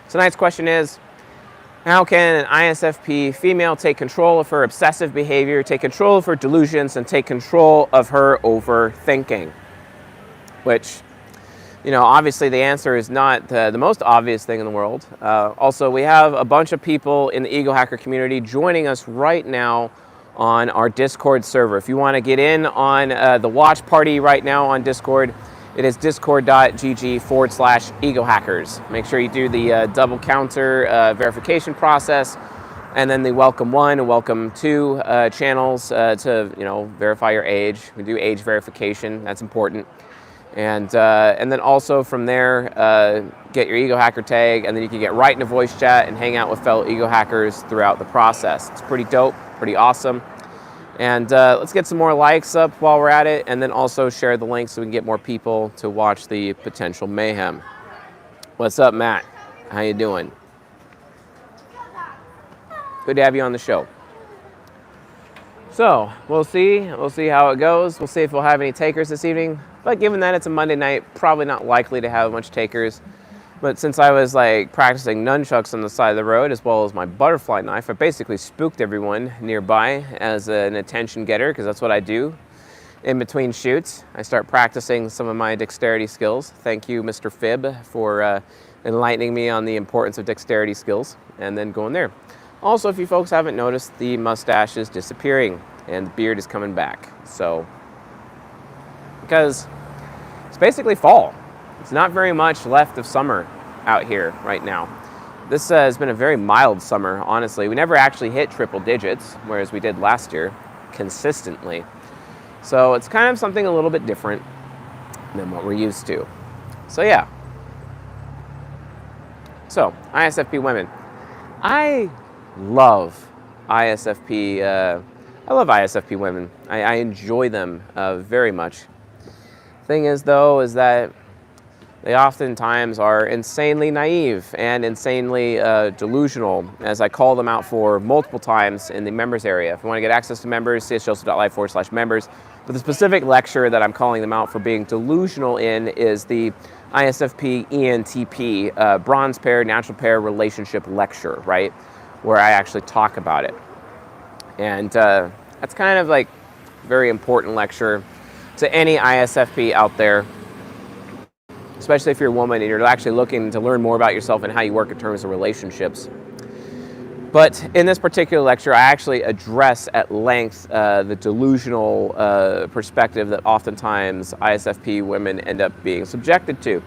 Tonight's question is, how can an ISFP female take control of her obsessive behavior, take control of her delusions, and take control of her overthinking? Which, obviously the answer is not the most obvious thing in the world. Also, we have a bunch of people in the Ego Hacker community joining us right now on our Discord server. If you want to get in on the watch party right now on Discord, it is discord.gg/ego hackers. Make sure you do the double counter verification process, and then the welcome 1 and welcome 2 channels to verify your age. We do age verification, that's important. And then also from there, get your Ego Hacker tag, and then you can get right into voice chat and hang out with fellow Ego Hackers throughout the process. It's pretty dope, pretty awesome. And let's get some more likes up while we're at it, and then also share the link so we can get more people to watch the potential mayhem. What's up, Matt? How you doing? Good to have you on the show. So, we'll see how it goes. We'll see if we'll have any takers this evening. But given that it's a Monday night, probably not likely to have much takers. But since I was practicing nunchucks on the side of the road as well as my butterfly knife, I basically spooked everyone nearby as an attention getter, because that's what I do in between shoots. I start practicing some of my dexterity skills. Thank you, Mr. Fib, for enlightening me on the importance of dexterity skills, and then going there. Also, if you folks haven't noticed, the mustache is disappearing and the beard is coming back. So, because it's basically fall. It's not very much left of summer out here right now. This has been a very mild summer, honestly. We never actually hit triple digits, whereas we did last year consistently. So it's kind of something a little bit different than what we're used to. So yeah. So, ISFP women. I love ISFP. I love ISFP women. I enjoy them very much. Thing is, though, is that they oftentimes are insanely naive and insanely delusional, as I call them out for multiple times in the members area. If you want to get access to members, csjoseph.live/members. But the specific lecture that I'm calling them out for being delusional in is the ISFP ENTP, Bronze Pair, Natural Pair Relationship Lecture, right? Where I actually talk about it. And that's kind of a very important lecture to any ISFP out there, especially if you're a woman and you're actually looking to learn more about yourself and how you work in terms of relationships. But in this particular lecture, I actually address at length the delusional perspective that oftentimes ISFP women end up being subjected to.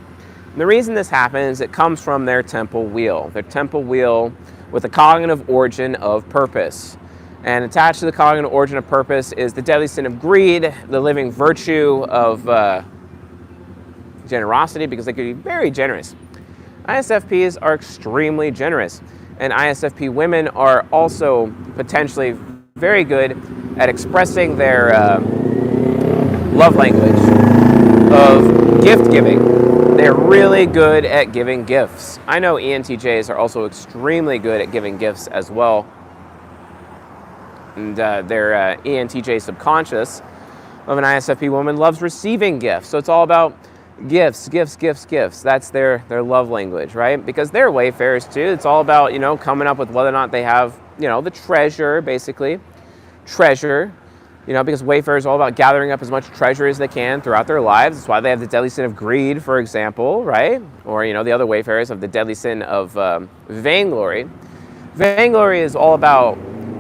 And the reason this happens, it comes from their temple wheel. Their temple wheel with a cognitive origin of purpose. And attached to the cognitive origin of purpose is the deadly sin of greed, the living virtue of generosity, because they could be very generous. ISFPs are extremely generous, and ISFP women are also potentially very good at expressing their love language of gift giving. They're really good at giving gifts. I know ENTJs are also extremely good at giving gifts as well. And their ENTJ subconscious of an ISFP woman loves receiving gifts. So it's all about gifts. That's their love language, right? Because they're wayfarers too. It's all about, coming up with whether or not they have, the treasure, basically. Treasure, because wayfarers are all about gathering up as much treasure as they can throughout their lives. That's why they have the deadly sin of greed, for example, right? Or, the other wayfarers have the deadly sin of vainglory. Vainglory is all about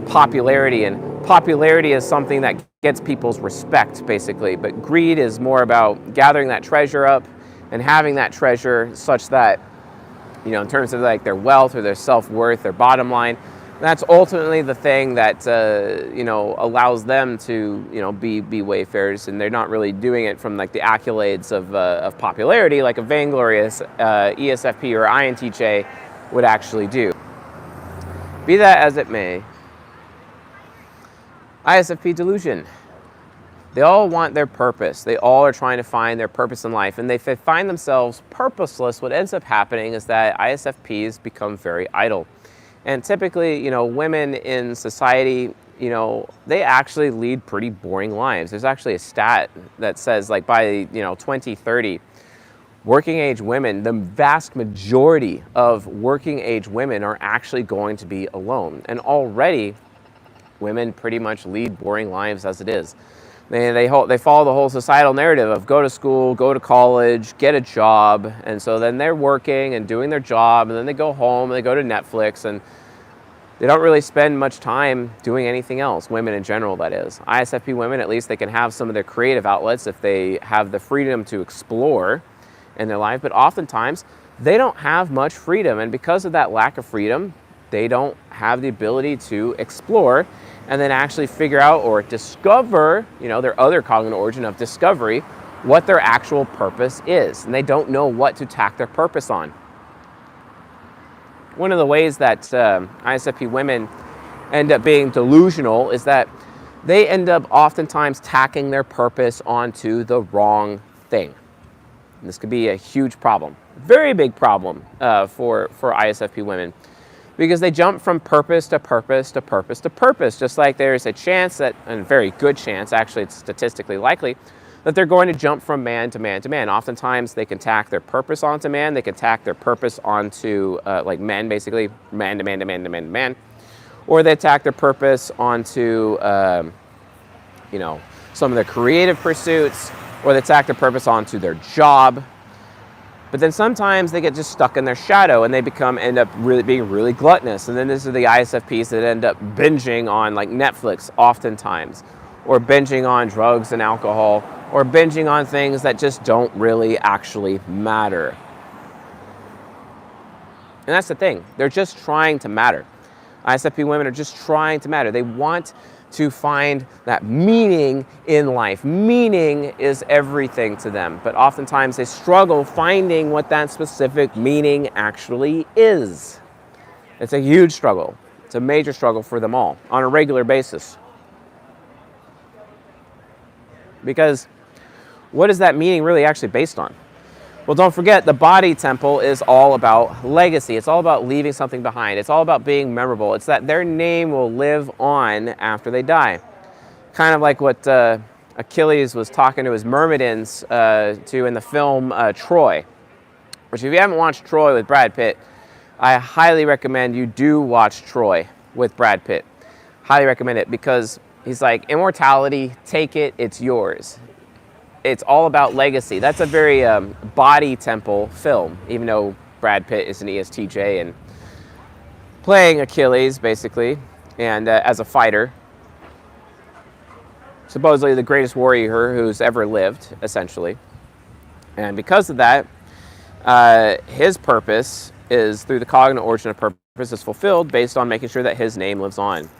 popularity, and popularity is something that gets people's respect, basically. But greed is more about gathering that treasure up and having that treasure such that, in terms of their wealth or their self-worth, their bottom line, that's ultimately the thing that, allows them to, be wayfarers, and they're not really doing it from the accolades of popularity like a vainglorious ESFP or INTJ would actually do. Be that as it may, ISFP delusion. They all want their purpose. They all are trying to find their purpose in life. And if they find themselves purposeless, what ends up happening is that ISFPs become very idle. And typically, women in society, they actually lead pretty boring lives. There's actually a stat that says by, 2030, Working age women, the vast majority of working age women are actually going to be alone. And already, women pretty much lead boring lives as it is. They follow the whole societal narrative of go to school, go to college, get a job, and so then they're working and doing their job, and then they go home and they go to Netflix, and they don't really spend much time doing anything else, women in general, that is. ISFP women, at least they can have some of their creative outlets if they have the freedom to explore in their life, but oftentimes they don't have much freedom, and because of that lack of freedom, they don't have the ability to explore and then actually figure out or discover, their other cognitive origin of discovery, what their actual purpose is. And they don't know what to tack their purpose on. One of the ways that ISFP women end up being delusional is that they end up oftentimes tacking their purpose onto the wrong thing. And this could be a huge problem, very big problem for ISFP women, because they jump from purpose to purpose to purpose to purpose, just like there's a chance that, and a very good chance, actually it's statistically likely, that they're going to jump from man to man to man. Oftentimes they can tack their purpose onto man, they can tack their purpose onto like men, basically, man to man to man to man to man, or they tack their purpose onto some of their creative pursuits, or they tack their purpose onto their job. But then sometimes they get just stuck in their shadow and they end up being really gluttonous. And then this is the ISFPs that end up binging on like Netflix oftentimes, or binging on drugs and alcohol, or binging on things that just don't really actually matter. And that's the thing. They're just trying to matter. ISFP women are just trying to matter. They want to find that meaning in life. Meaning is everything to them, but oftentimes they struggle finding what that specific meaning actually is. It's a huge struggle. It's a major struggle for them all on a regular basis. Because what is that meaning really actually based on? Well, don't forget, the body temple is all about legacy. It's all about leaving something behind. It's all about being memorable. It's that their name will live on after they die. Kind of like what Achilles was talking to his myrmidons to in the film Troy. Which, if you haven't watched Troy with Brad Pitt, I highly recommend you do watch Troy with Brad Pitt. Highly recommend it, because he's like, immortality, take it, it's yours. It's all about legacy. That's a very body temple film, even though Brad Pitt is an ESTJ and playing Achilles, basically, and as a fighter. Supposedly the greatest warrior who's ever lived, essentially. And because of that, his purpose is, through the cognitive origin of purpose, is fulfilled based on making sure that his name lives on.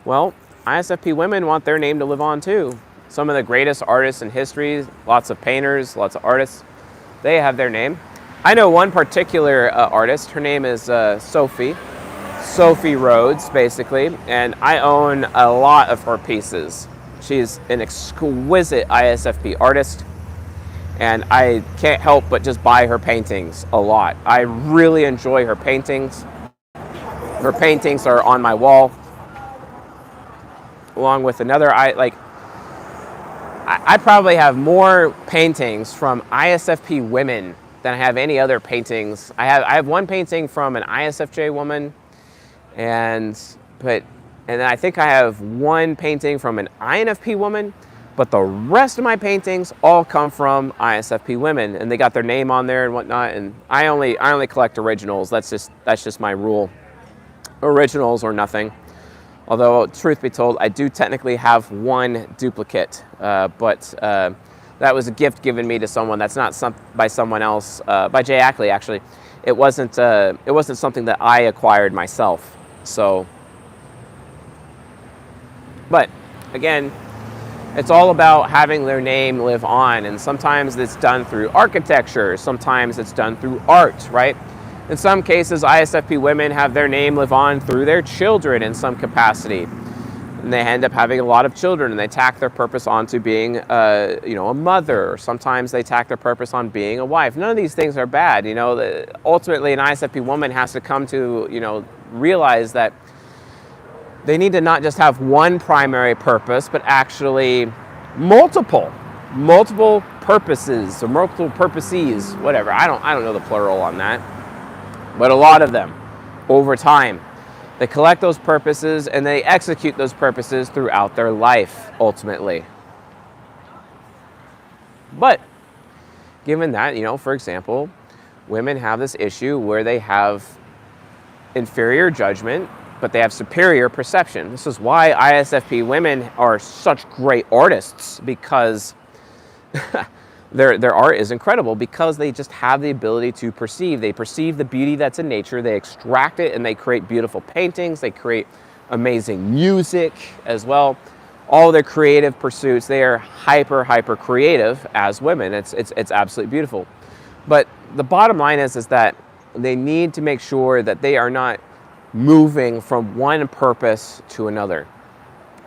Well, ISFP women want their name to live on too. Some of the greatest artists in history, lots of painters, lots of artists, they have their name. I know one particular artist. Her name is Sophie Rhodes, basically, and I own a lot of her pieces. She's an exquisite ISFP artist, and I can't help but just buy her paintings a lot. I really enjoy her paintings. Her paintings are on my wall, along with another, I probably have more paintings from ISFP women than I have any other paintings. I have one painting from an ISFJ woman, and then I think I have one painting from an INFP woman, but the rest of my paintings all come from ISFP women, and they got their name on there and whatnot. And I only collect originals. That's just my rule. Originals or nothing. Although, truth be told, I do technically have one duplicate, but that was a gift given me to someone. That's not by someone else, by Jay Acolyle, actually. It wasn't something that I acquired myself. So, but again, it's all about having their name live on, and sometimes it's done through architecture, sometimes it's done through art, right? In some cases, ISFP women have their name live on through their children in some capacity. And they end up having a lot of children, and they tack their purpose onto being a mother, or sometimes they tack their purpose on being a wife. None of these things are bad. Ultimately, an ISFP woman has to come to, realize that they need to not just have one primary purpose, but actually multiple purposes or multiple purposes, whatever. I don't know the plural on that. But a lot of them over time. They collect those purposes and they execute those purposes throughout their life, ultimately. But given that, for example, women have this issue where they have inferior judgment, but they have superior perception. This is why ISFP women are such great artists, because their art is incredible, because they just have the ability to perceive. They perceive the beauty that's in nature, they extract it, and they create beautiful paintings, they create amazing music as well. All their creative pursuits, they are hyper creative as women. It's absolutely beautiful. But the bottom line is that they need to make sure that they are not moving from one purpose to another.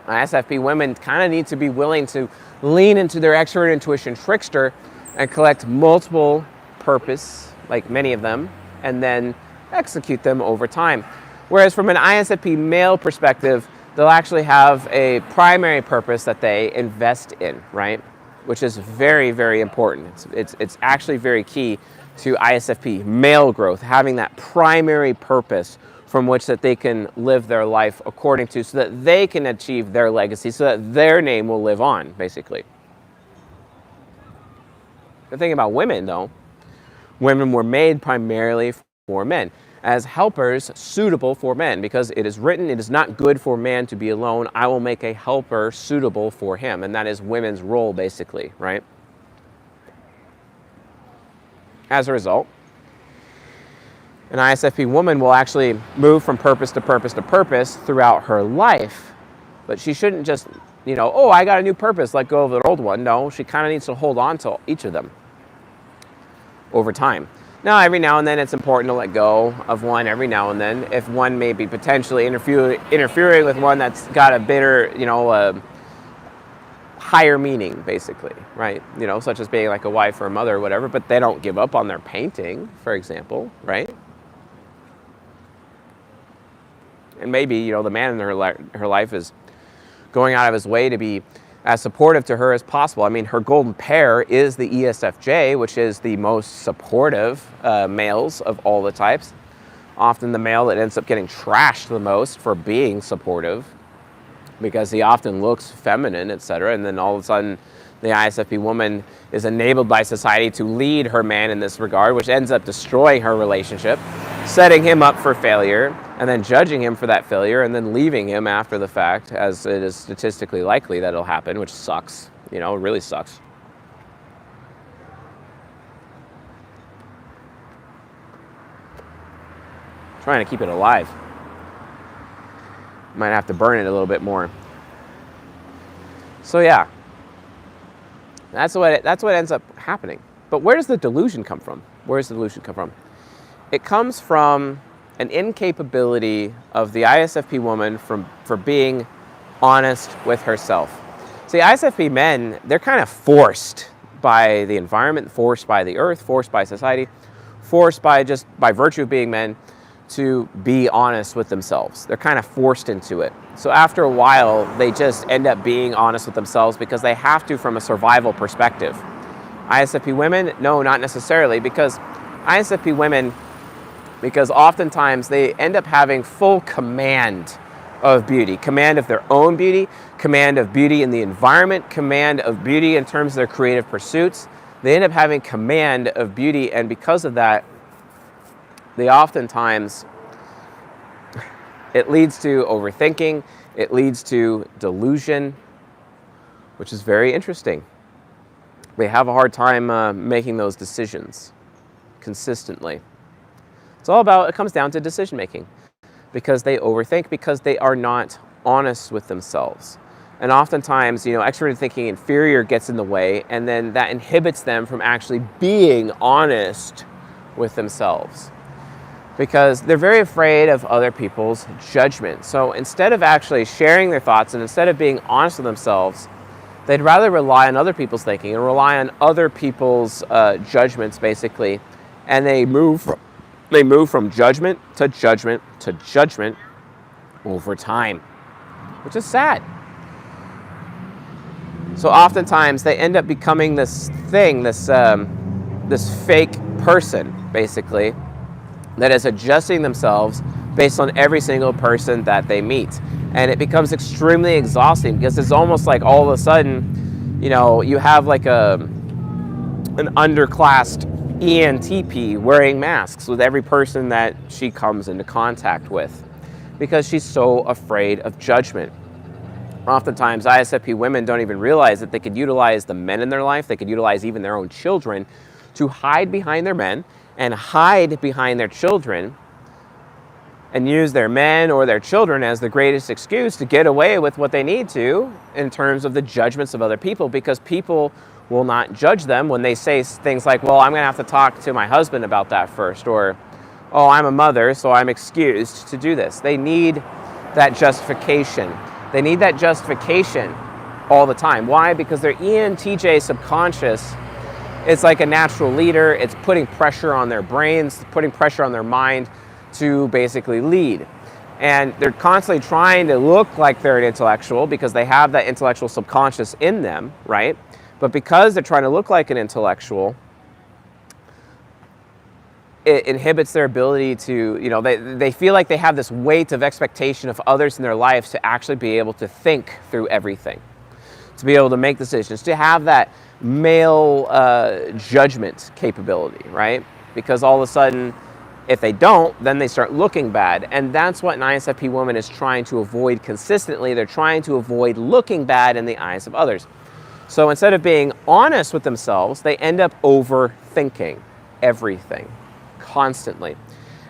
ISFP women kind of need to be willing to lean into their extrovert intuition trickster and collect multiple purpose, like many of them, and then execute them over time. Whereas from an ISFP male perspective, they'll actually have a primary purpose that they invest in, right? Which is very important. It's actually very key to ISFP male growth, having that primary purpose from which that they can live their life according to, so that they can achieve their legacy, so that their name will live on, basically. The thing about women, though, women were made primarily for men, as helpers suitable for men, because it is written, it is not good for man to be alone. I will make a helper suitable for him. And that is women's role, basically, right? As a result, an ISFP woman will actually move from purpose to purpose to purpose throughout her life. But she shouldn't just, oh, I got a new purpose, let go of the old one. No, she kind of needs to hold on to each of them over time. Now, every now and then it's important to let go of one every now and then, if one may be potentially interfering with one that's got a bitter, higher meaning, basically, right? Such as being like a wife or a mother or whatever, but they don't give up on their painting, for example, right? And maybe, the man in her life is going out of his way to be as supportive to her as possible. I mean, her golden pair is the ESFJ, which is the most supportive males of all the types. Often the male that ends up getting trashed the most for being supportive, because he often looks feminine, etc. And then all of a sudden, the ISFP woman is enabled by society to lead her man in this regard, which ends up destroying her relationship, setting him up for failure, and then judging him for that failure, and then leaving him after the fact, as it is statistically likely that it'll happen, which sucks. It really sucks. Trying to keep it alive. Might have to burn it a little bit more. So yeah, that's what ends up happening. But where does the delusion come from? It comes from an incapability of the ISFP woman for being honest with herself. See, ISFP men, they're kind of forced by the environment, forced by the earth, forced by society, forced by virtue of being men to be honest with themselves. They're kind of forced into it. So after a while, they just end up being honest with themselves because they have to from a survival perspective. ISFP women, no, not necessarily, because ISFP women, because oftentimes they end up having full command of beauty, command of their own beauty, command of beauty in the environment, command of beauty in terms of their creative pursuits. They end up having command of beauty, and because of that, they oftentimes, it leads to overthinking, it leads to delusion, which is very interesting. They have a hard time making those decisions consistently. It comes down to decision making, because they overthink, because they are not honest with themselves. And oftentimes, extroverted thinking inferior gets in the way, and then that inhibits them from actually being honest with themselves, because they're very afraid of other people's judgment. So instead of actually sharing their thoughts and instead of being honest with themselves, they'd rather rely on other people's thinking and rely on other people's judgments, basically. And they move from judgment to judgment to judgment over time, which is sad. So oftentimes they end up becoming this thing, this fake person, basically, that is adjusting themselves based on every single person that they meet. And it becomes extremely exhausting because it's almost like all of a sudden, you have like an underclassed ENTP wearing masks with every person that she comes into contact with because she's so afraid of judgment. Oftentimes, ISFP women don't even realize that they could utilize the men in their life, they could utilize even their own children to hide behind their men and hide behind their children and use their men or their children as the greatest excuse to get away with what they need to in terms of the judgments of other people, because people will not judge them when they say things like, well, I'm going to have to talk to my husband about that first, or, oh, I'm a mother, so I'm excused to do this. They need that justification. They need that justification all the time. Why? Because their ENTJ subconscious is like a natural leader. It's putting pressure on their brains, putting pressure on their mind to basically lead. And they're constantly trying to look like they're an intellectual because they have that intellectual subconscious in them, right? But because they're trying to look like an intellectual, it inhibits their ability to, they feel like they have this weight of expectation of others in their lives to actually be able to think through everything, to be able to make decisions, to have that male judgment capability, right? Because all of a sudden, if they don't, then they start looking bad. And that's what an ISFP woman is trying to avoid consistently. They're trying to avoid looking bad in the eyes of others. So instead of being honest with themselves, they end up overthinking everything constantly.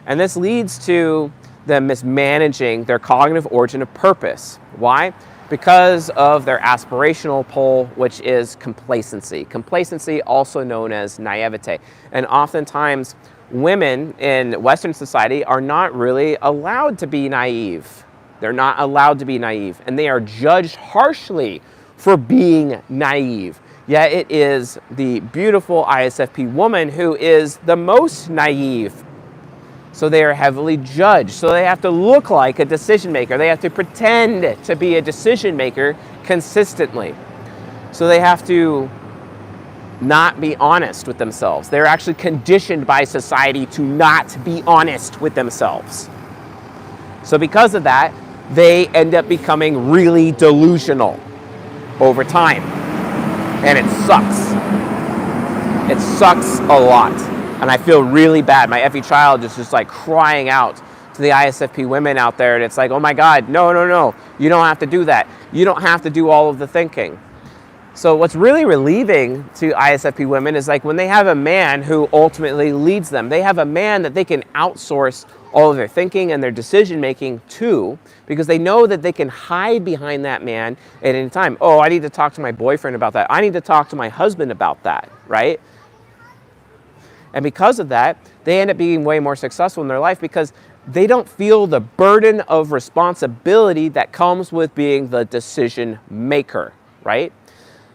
And this leads to them mismanaging their cognitive origin of purpose. Why? Because of their aspirational pole, which is complacency. Complacency, also known as naivete. And oftentimes, women in Western society are not really allowed to be naive. They're not allowed to be naive. And they are judged harshly for being naive. Yet it is the beautiful ISFP woman who is the most naive. So they are heavily judged. So they have to look like a decision maker. They have to pretend to be a decision maker consistently. So they have to not be honest with themselves. They're actually conditioned by society to not be honest with themselves. So because of that, they end up becoming really delusional over time. And it sucks. It sucks a lot. And I feel really bad. My effie child is just like crying out to the ISFP women out there. And it's like, oh my God, no. You don't have to do that. You don't have to do all of the thinking. So what's really relieving to ISFP women is like when they have a man who ultimately leads them. They have a man that they can outsource all of their thinking and their decision making to, because they know that they can hide behind that man at any time. Oh, I need to talk to my boyfriend about that. I need to talk to my husband about that, right? And because of that, they end up being way more successful in their life because they don't feel the burden of responsibility that comes with being the decision maker, right?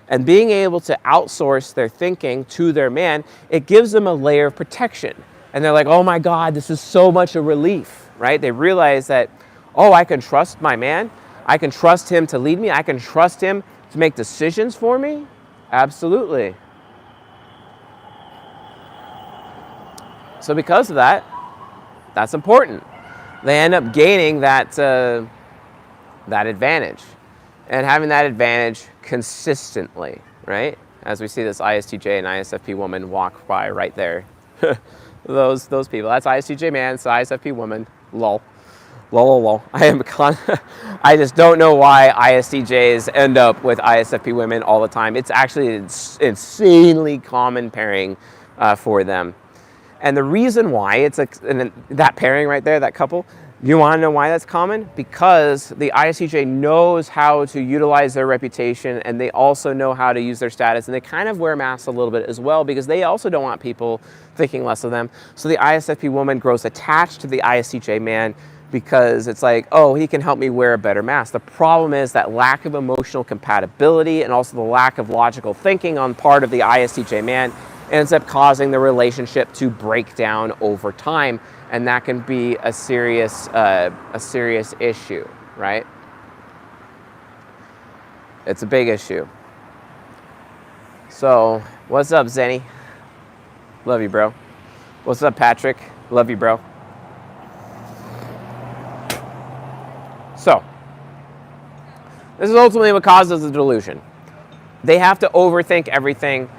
And being able to outsource their thinking to their man, it gives them a layer of protection. And they're like, oh my God, this is so much a relief, right? They realize that, oh, I can trust my man. I can trust him to lead me. I can trust him to make decisions for me. Absolutely. So because of that, that's important. They end up gaining that advantage. And having that advantage consistently, right? As we see this ISTJ and ISFP woman walk by right there. those people. That's ISTJ man, it's ISFP woman. Lol. I just don't know why ISTJs end up with ISFP women all the time. It's actually an insanely common pairing for them. And the reason why it's that pairing right there, that couple, you want to know why that's common? Because the ISTJ knows how to utilize their reputation, and they also know how to use their status, and they kind of wear masks a little bit as well because they also don't want people thinking less of them. So the ISFP woman grows attached to the ISTJ man because it's like, oh, he can help me wear a better mask. The problem is that lack of emotional compatibility and also the lack of logical thinking on part of the ISTJ man ends up causing the relationship to break down over time. And that can be a serious issue, right? It's a big issue. So, what's up, Zenny? Love you, bro. What's up, Patrick? Love you, bro. So, this is ultimately what causes the delusion. They have to overthink everything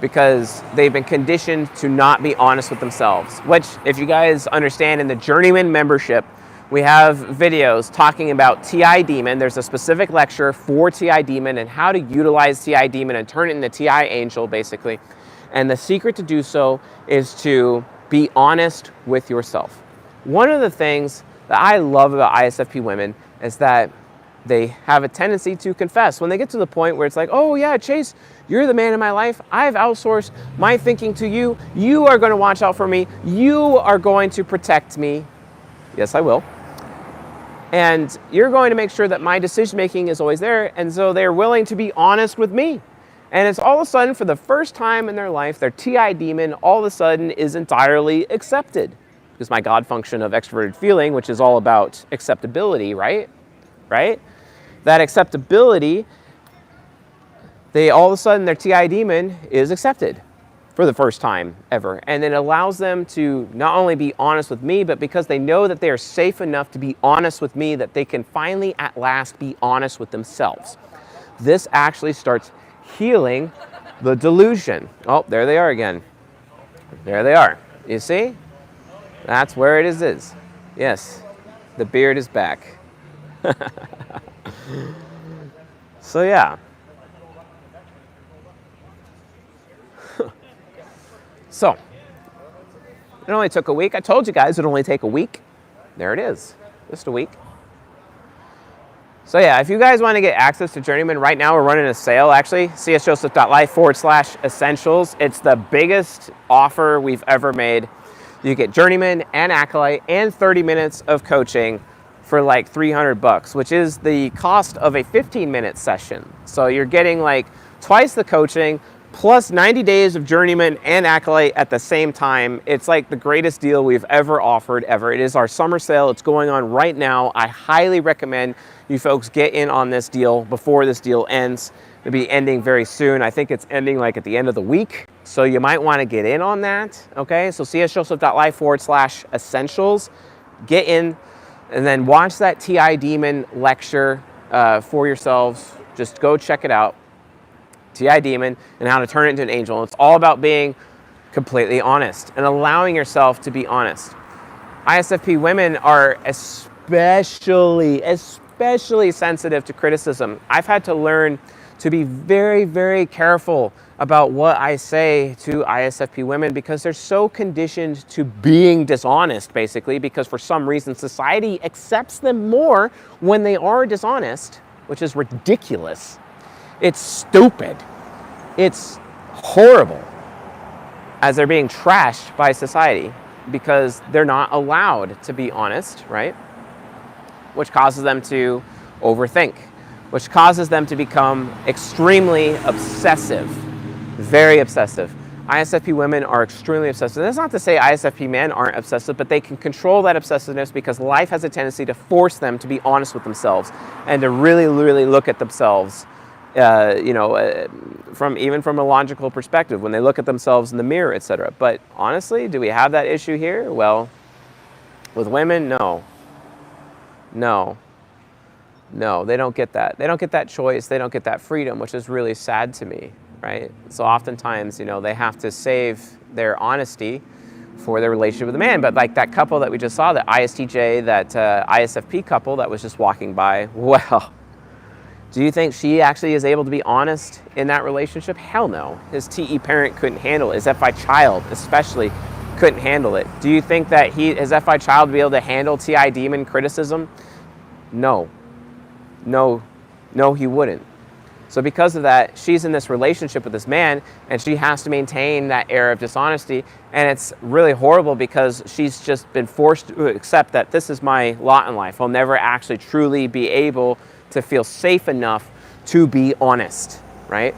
because they've been conditioned to not be honest with themselves. Which, if you guys understand, in the Journeyman membership, we have videos talking about TI Demon. There's a specific lecture for TI Demon and how to utilize TI Demon and turn it into TI Angel, basically. And the secret to do so is to be honest with yourself. One of the things that I love about ISFP women is that they have a tendency to confess. When they get to the point where it's like, oh yeah, Chase, you're the man in my life. I've outsourced my thinking to you. You are going to watch out for me. You are going to protect me. Yes, I will. And you're going to make sure that my decision making is always there. And so they're willing to be honest with me. And it's all of a sudden, for the first time in their life, their TI demon all of a sudden is entirely accepted. Because my God function of extroverted feeling, which is all about acceptability, right? That acceptability, all of a sudden their TI demon is accepted for the first time ever. And it allows them to not only be honest with me, but because they know that they are safe enough to be honest with me, that they can finally at last be honest with themselves. This actually starts healing the delusion. Oh, there they are again. There they are. You see? That's where it is. Yes, the beard is back. So yeah. So, it only took a week. I told you guys it would only take a week. There it is. Just a week. So yeah, if you guys want to get access to Journeyman, right now we're running a sale actually, csjoseph.life/essentials. It's the biggest offer we've ever made. You get Journeyman and Acolyle and 30 minutes of coaching for like $300, which is the cost of a 15-minute session. So you're getting like twice the coaching plus 90 days of Journeyman and Acolyle at the same time. It's like the greatest deal we've ever offered ever. It is our summer sale. It's going on right now. I highly recommend you folks get in on this deal before this deal ends. It'll be ending very soon. I think it's ending like at the end of the week. So you might want to get in on that. Okay, so csjoseph.life/essentials. Get in and then watch that TI Demon lecture for yourselves. Just go check it out. TI Demon and how to turn it into an angel. It's all about being completely honest and allowing yourself to be honest. ISFP women are especially sensitive to criticism. I've had to learn to be very, very careful about what I say to ISFP women because they're so conditioned to being dishonest, basically, because for some reason society accepts them more when they are dishonest, which is ridiculous. It's stupid. It's horrible as they're being trashed by society because they're not allowed to be honest, right? Which causes them to overthink, which causes them to become extremely obsessive, very obsessive. ISFP women are extremely obsessive. That's not to say ISFP men aren't obsessive, but they can control that obsessiveness because life has a tendency to force them to be honest with themselves and to really, really look at themselves from a logical perspective, when they look at themselves in the mirror, etc. But honestly, do we have that issue here? Well, with women, no, they don't get that. They don't get that choice. They don't get that freedom, which is really sad to me, right? So oftentimes, they have to save their honesty for their relationship with a man. But like that couple that we just saw, that ISTJ, that ISFP couple that was just walking by, well, do you think she actually is able to be honest in that relationship? Hell no. His TE parent couldn't handle it. His FI child especially couldn't handle it. Do you think that his FI child would be able to handle TI demon criticism? No, he wouldn't. So because of that, she's in this relationship with this man and she has to maintain that air of dishonesty. And it's really horrible because she's just been forced to accept that this is my lot in life. I'll never actually truly be able to feel safe enough to be honest, right?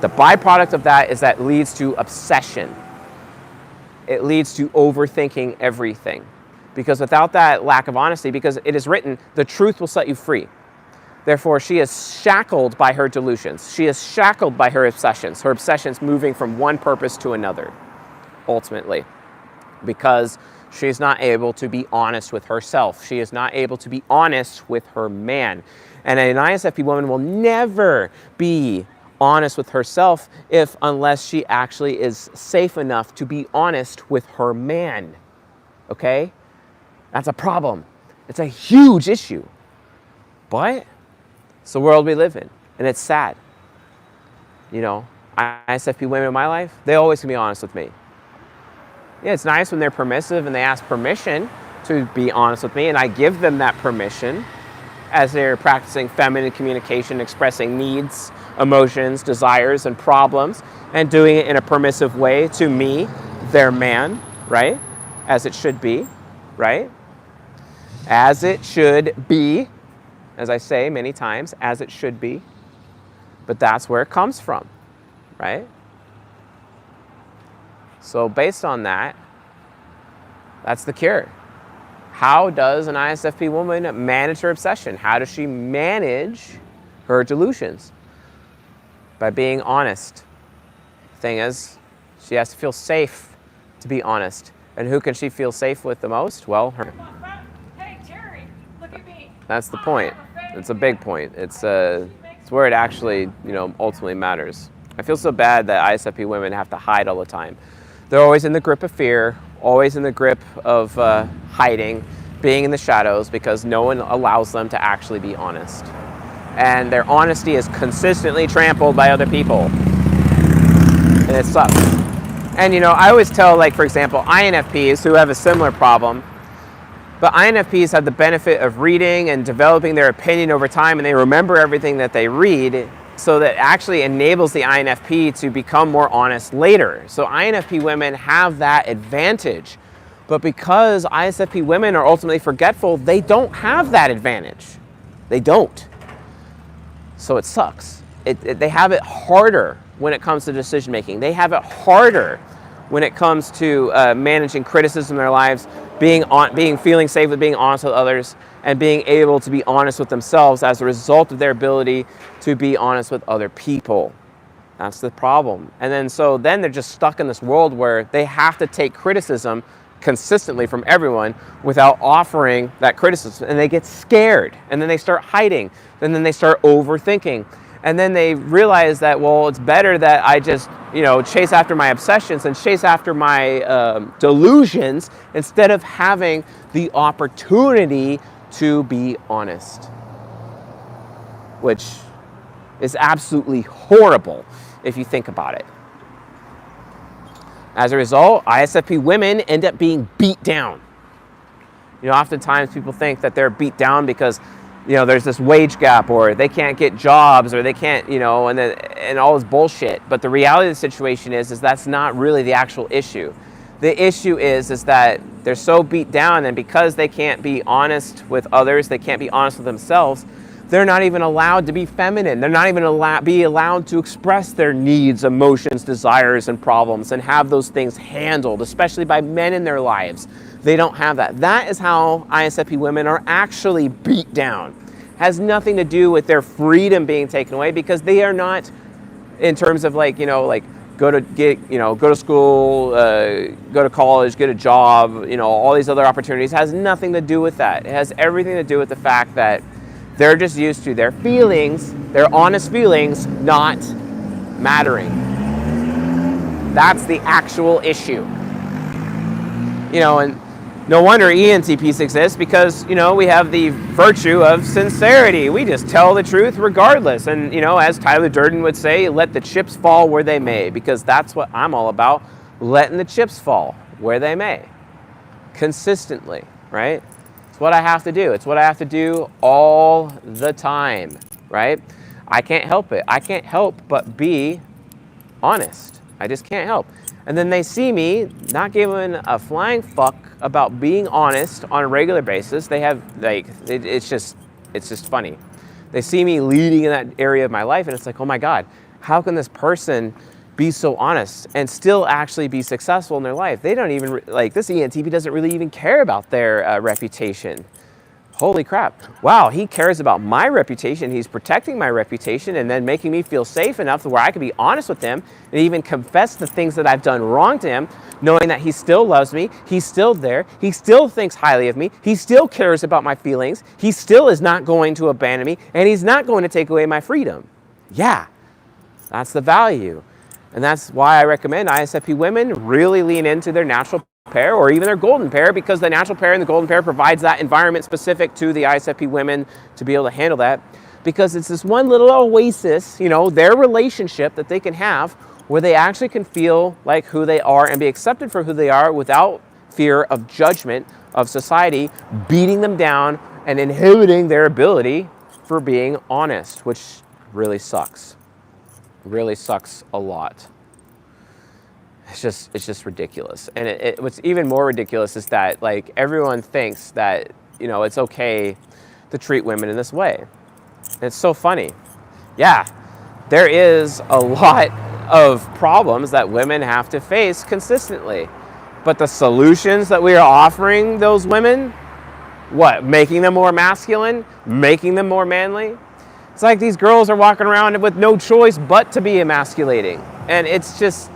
The byproduct of that is that leads to obsession. It leads to overthinking everything. Because without that lack of honesty, because it is written, the truth will set you free. Therefore, she is shackled by her delusions. She is shackled by her obsessions moving from one purpose to another, ultimately, because she's not able to be honest with herself. She is not able to be honest with her man. And an ISFP woman will never be honest with herself unless she actually is safe enough to be honest with her man. Okay? That's a problem. It's a huge issue. But it's the world we live in, and it's sad. You know, ISFP women in my life, they always can be honest with me. Yeah, it's nice when they're permissive and they ask permission to be honest with me, and I give them that permission as they're practicing feminine communication, expressing needs, emotions, desires, and problems, and doing it in a permissive way to me, their man, right? As it should be, right? As it should be. As I say many times, as it should be. But that's where it comes from, right? So based on that, that's the cure. How does an ISFP woman manage her obsession? How does she manage her delusions? By being honest. The thing is, she has to feel safe to be honest. And who can she feel safe with the most? Well, her. Hey, Jerry, look at me. That's the point. It's a big point. It's where it actually, ultimately matters. I feel so bad that ISFP women have to hide all the time. They're always in the grip of fear, always in the grip of hiding, being in the shadows, because no one allows them to actually be honest. And their honesty is consistently trampled by other people. And it sucks. And I always tell, for example, INFPs who have a similar problem. But INFPs have the benefit of reading and developing their opinion over time, and they remember everything that they read, so that actually enables the INFP to become more honest later. So INFP women have that advantage. But because ISFP women are ultimately forgetful, they don't have that advantage. They don't. So it sucks. They have it harder when it comes to decision making. They have it harder when it comes to managing criticism in their lives, feeling safe with being honest with others, and being able to be honest with themselves as a result of their ability to be honest with other people. That's the problem. And then they're just stuck in this world where they have to take criticism consistently from everyone without offering that criticism. And they get scared, and then they start hiding, and then they start overthinking. And then they realize that, well, it's better that I just, chase after my obsessions and chase after my delusions instead of having the opportunity to be honest. Which is absolutely horrible if you think about it. As a result, ISFP women end up being beat down. Oftentimes people think that they're beat down because there's this wage gap, or they can't get jobs, or they can't, and all this bullshit. But the reality of the situation is that's not really the actual issue. The issue is that they're so beat down, and because they can't be honest with others, they can't be honest with themselves, they're not even allowed to be feminine. They're not even allowed to express their needs, emotions, desires, and problems, and have those things handled, especially by men in their lives. They don't have that. That is how ISFP women are actually beat down. Has nothing to do with their freedom being taken away, because they are not, in terms of go to school, go to college, get a job, all these other opportunities. It has nothing to do with that. It has everything to do with the fact that they're just used to their feelings, their honest feelings, not mattering. That's the actual issue. And no wonder ENTPs exist, because, we have the virtue of sincerity. We just tell the truth regardless. And, as Tyler Durden would say, let the chips fall where they may, because that's what I'm all about, letting the chips fall where they may. Consistently, right? It's what I have to do. It's what I have to do all the time, right? I can't help it. I can't help but be honest. I just can't help. And then they see me not giving a flying fuck about being honest on a regular basis. They have, it's just funny. They see me leading in that area of my life, and it's like, oh my God, how can this person be so honest and still actually be successful in their life? They don't even, this ENTP doesn't really even care about their reputation. holy crap, wow, he cares about my reputation. He's protecting my reputation and then making me feel safe enough to where I can be honest with him and even confess the things that I've done wrong to him, knowing that he still loves me, he's still there, he still thinks highly of me, he still cares about my feelings, he still is not going to abandon me, and he's not going to take away my freedom. Yeah, that's the value. And that's why I recommend ISFP women really lean into their natural pair or even their golden pair, because the natural pair and the golden pair provides that environment specific to the ISFP women to be able to handle that, because it's this one little oasis, you know, their relationship that they can have where they actually can feel like who they are and be accepted for who they are without fear of judgment of society beating them down and inhibiting their ability for being honest, which really sucks. Really sucks a lot. It's just ridiculous. And what's even more ridiculous is that, like, everyone thinks that, you know, it's okay to treat women in this way. And it's so funny. Yeah, there is a lot of problems that women have to face consistently. But the solutions that we are offering those women, what, making them more masculine, making them more manly? It's like these girls are walking around with no choice but to be emasculating. And it's just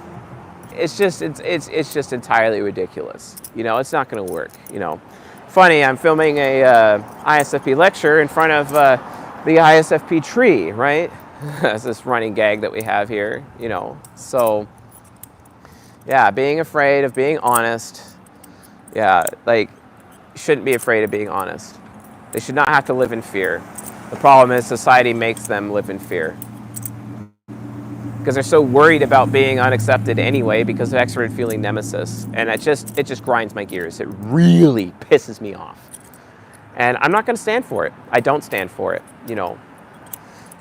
entirely ridiculous. You know, it's not going to work. You know, funny. I'm filming a ISFP lecture in front of the ISFP tree, right? That's this running gag that we have here. You know, so yeah, being afraid of being honest. Yeah, like, shouldn't be afraid of being honest. They should not have to live in fear. The problem is society makes them live in fear, because they're so worried about being unaccepted anyway because of extroverted feeling nemesis. And it just grinds my gears. It really pisses me off. And I'm not going to stand for it. I don't stand for it, you know.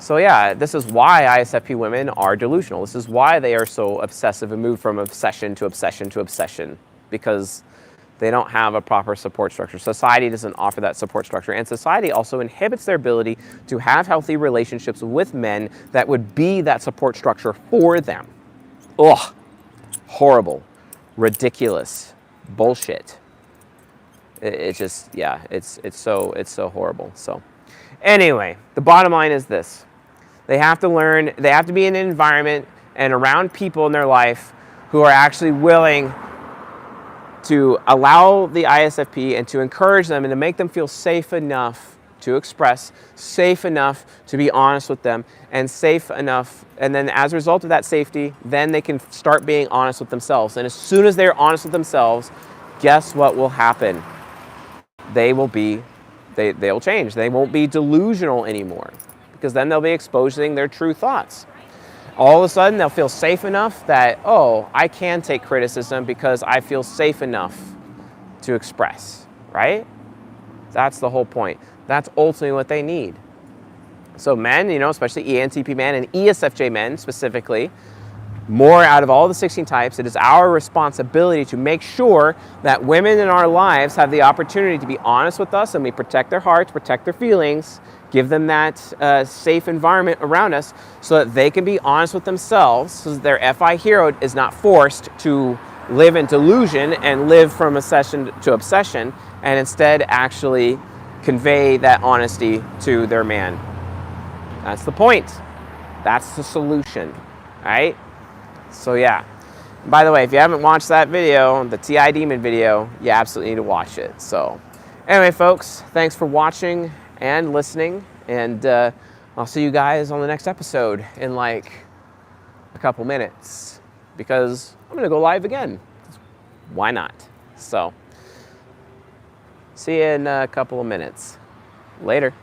So yeah, this is why ISFP women are delusional. This is why they are so obsessive and move from obsession to obsession to obsession, because they don't have a proper support structure. Society doesn't offer that support structure, and society also inhibits their ability to have healthy relationships with men that would be that support structure for them. Ugh, horrible, ridiculous, bullshit. It's just, yeah, it's so horrible. So anyway, the bottom line is this. They have to learn, they have to be in an environment and around people in their life who are actually willing to allow the ISFP and to encourage them and to make them feel safe enough to express, safe enough to be honest with them, and safe enough, and then as a result of that safety, then they can start being honest with themselves. And as soon as they're honest with themselves, guess what will happen? They'll change. They won't be delusional anymore, because then they'll be exposing their true thoughts. All of a sudden, they'll feel safe enough that, oh, I can take criticism because I feel safe enough to express, right? That's the whole point. That's ultimately what they need. So men, you know, especially ENTP men and ESFJ men specifically, more out of all the 16 types, it is our responsibility to make sure that women in our lives have the opportunity to be honest with us, and we protect their hearts, protect their feelings, give them that safe environment around us so that they can be honest with themselves, so that their FI hero is not forced to live in delusion and live from obsession to obsession, and instead actually convey that honesty to their man. That's the point. That's the solution, right? So yeah. By the way, if you haven't watched that video, the TI Demon video, you absolutely need to watch it. So anyway, folks, thanks for watching and listening, and I'll see you guys on the next episode in like a couple minutes, because I'm gonna go live again. Why not? So see you in a couple of minutes. Later.